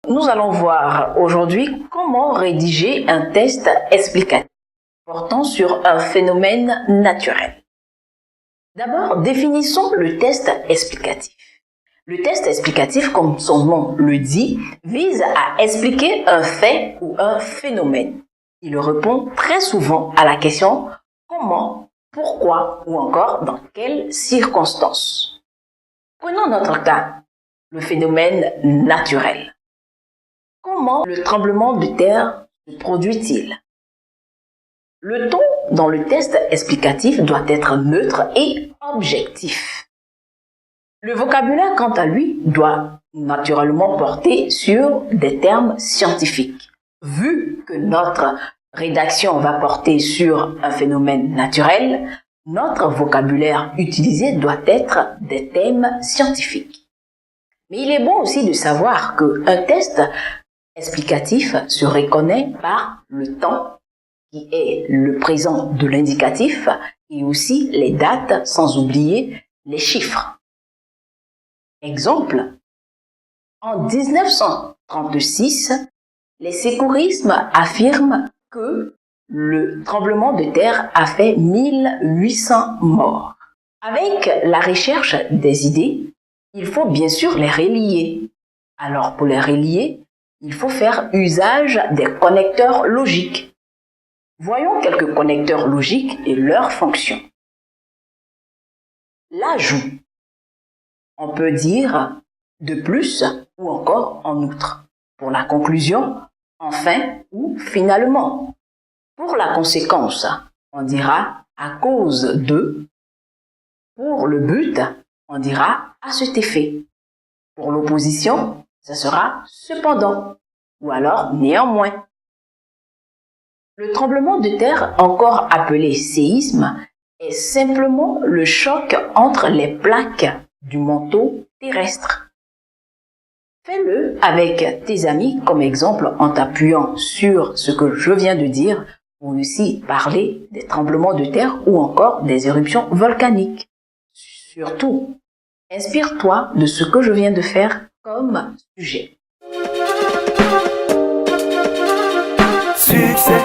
Nous allons voir aujourd'hui comment rédiger un test explicatif portant sur un phénomène naturel. D'abord, définissons le test explicatif. Le test explicatif, comme son nom le dit, vise à expliquer un fait ou un phénomène. Il répond très souvent à la question comment, pourquoi ou encore dans quelles circonstances. Prenons notre cas, le phénomène naturel. Comment le tremblement de terre se produit-il? Le ton dans le test explicatif doit être neutre et objectif. Le vocabulaire, quant à lui, doit naturellement porter sur des termes scientifiques. Vu que notre rédaction va porter sur un phénomène naturel, notre vocabulaire utilisé doit être des thèmes scientifiques. Mais il est bon aussi de savoir qu'un test explicatif se reconnaît par le temps, qui est le présent de l'indicatif, et aussi les dates, sans oublier les chiffres. Exemple, en 1936, les secouristes affirment que le tremblement de terre a fait 1800 morts. Avec la recherche des idées, il faut bien sûr les relier. Alors pour les relier, il faut faire usage des connecteurs logiques. Voyons quelques connecteurs logiques et leurs fonctions. L'ajout. On peut dire de plus ou encore en outre. Pour la conclusion, enfin ou finalement. Pour la conséquence, on dira à cause de. Pour le but, on dira à cet effet. Pour l'opposition, ce sera cependant ou alors néanmoins. Le tremblement de terre, encore appelé séisme, est simplement le choc entre les plaques du manteau terrestre. Fais-le avec tes amis comme exemple en t'appuyant sur ce que je viens de dire pour aussi parler des tremblements de terre ou encore des éruptions volcaniques. Surtout, inspire-toi de ce que je viens de faire comme sujet. Succès.